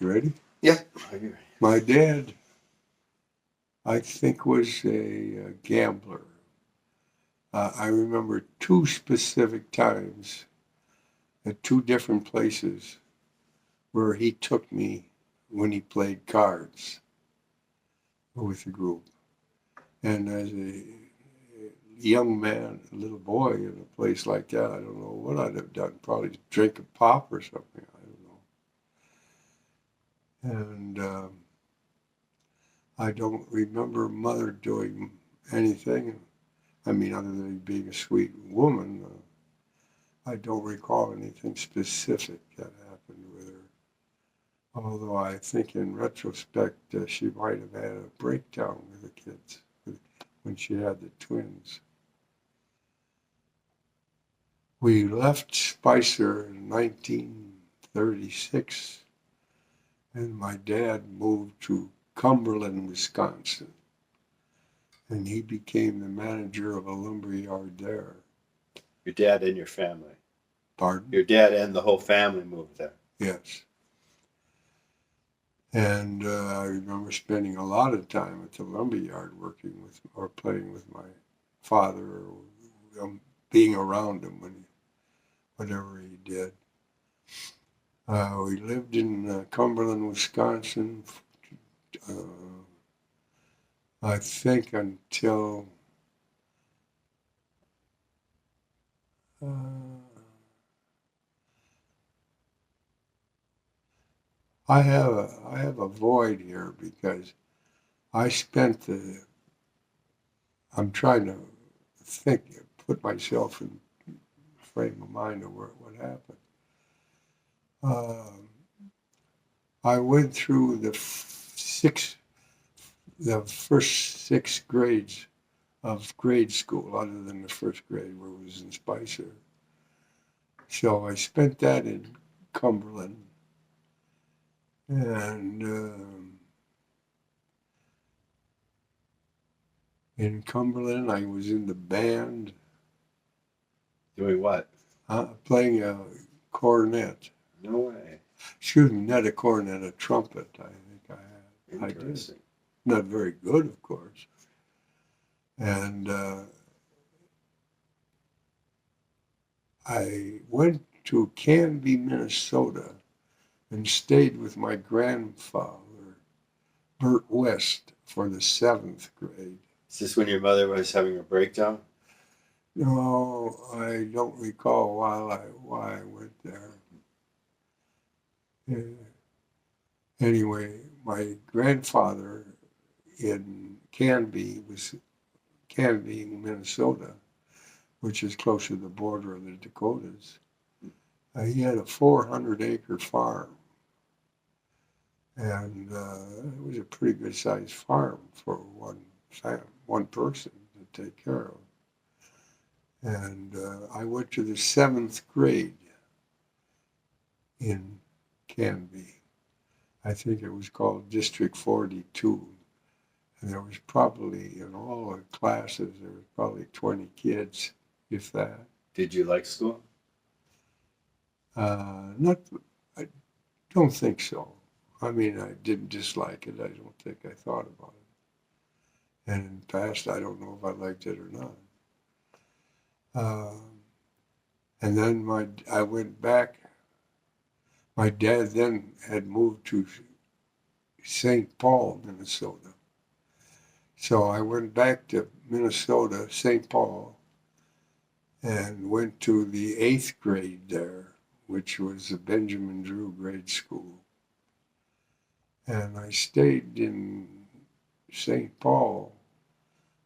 You ready? Yeah. My dad, I think, was a gambler. I remember two specific times at two different places where he took me when he played cards with a group. And as a young man, a little boy in a place like that, I don't know what I'd have done. Probably drink a pop or something. I don't know. And I don't remember Mother doing anything. I mean, other than being a sweet woman, I don't recall anything specific that happened with her. Although I think in retrospect, she might have had a breakdown with the kids when she had the twins. We left Spicer in 1936, and my dad moved to Cumberland, Wisconsin, and he became the manager of a lumber yard there. Your dad and your family. Pardon? Your dad and the whole family moved there. Yes. And I remember spending a lot of time at the lumber yard working with or playing with my father or being around him whatever he did. We lived in Cumberland, Wisconsin, I think until I have a void here because I'm trying to put myself in frame of mind of what happened. I went through the first 6 grades of grade school, other than the first grade where it was in Spicer. So I spent that in Cumberland. And in Cumberland, I was in the band. Doing what? Playing a cornet. No way. Excuse me, not a cornet, a trumpet, I think I had. Interesting. I did. Not very good, of course. And I went to Canby, Minnesota, and stayed with my grandfather, Bert West, for the 7th grade. Is this when your mother was having a breakdown? No, I don't recall why I went there. Anyway, my grandfather in Canby, Minnesota, which is close to the border of the Dakotas. He had a 400-acre farm, and it was a pretty good-sized farm for one person to take care of. And I went to the 7th grade in Canby. I think it was called District 42. And there was probably, in all the classes, there was probably 20 kids, if that. Did you like school? I don't think so. I mean, I didn't dislike it. I don't think I thought about it. And in the past, I don't know if I liked it or not. And then I went back. My dad then had moved to St. Paul, Minnesota. So I went back to Minnesota, St. Paul, and went to the 8th grade there, which was the Benjamin Drew grade school. And I stayed in St. Paul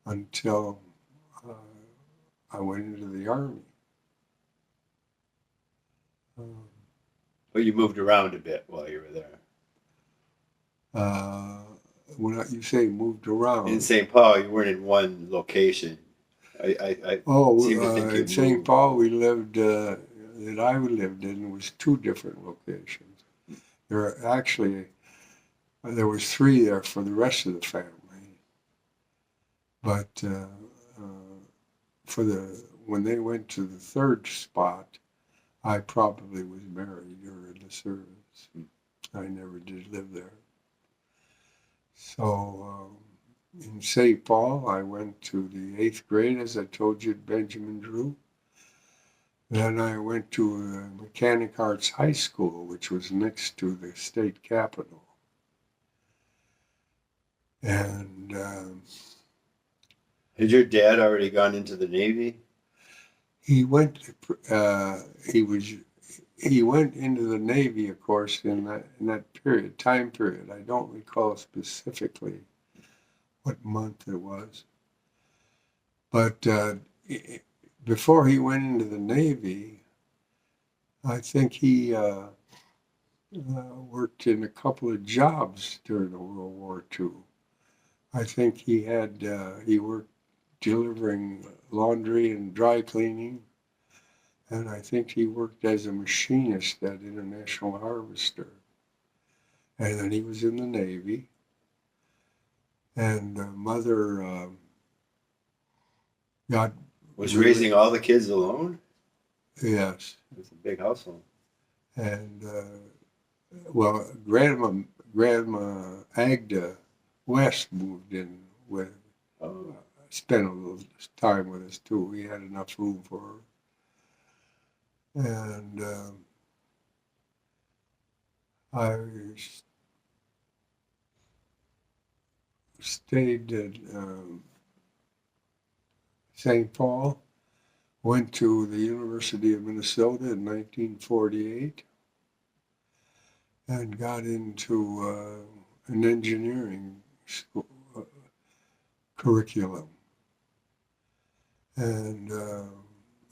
until I went into the Army. But you moved around a bit while you were there. When you say moved around. In St. Paul, you weren't in one location. I seem to think you in St. moved. Paul, we lived, that I lived in was 2 different locations. There was 3 there for the rest of the family. But when they went to the 3rd spot, I probably was married or in the service. I never did live there. So in St. Paul, I went to the 8th grade, as I told you, at Benjamin Drew. Then I went to Mechanic Arts High School, which was next to the state capitol. And Had your dad already gone into the Navy? he went. He went into the Navy, of course, in that time period. I don't recall specifically what month it was, but before he went into the Navy, I think he worked in a couple of jobs during World War II. I think he worked delivering laundry and dry cleaning, and I think he worked as a machinist at International Harvester. And then he was in the Navy. And mother was raising all the kids alone? Yes. It's a big household. And well, Grandma Agda West moved in with, spent a little time with us too. We had enough room for her. And I stayed at St. Paul, went to the University of Minnesota in 1948, and got into an engineering school, curriculum. And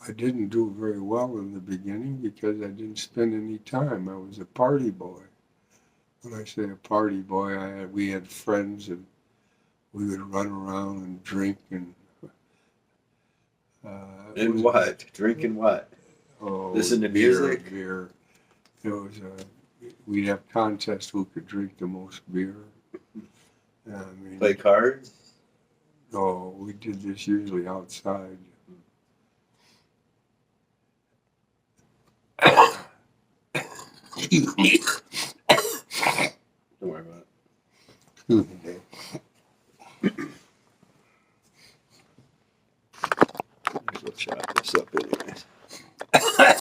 I didn't do very well in the beginning because I didn't spend any time. I was a party boy. When I say a party boy, we had friends, and we would run around and drink and. And what? Drinking what? Oh, listen to music. Beer. It was we'd have contests who could drink the most beer. I mean, play cards. Oh, we did this usually outside. Excuse me.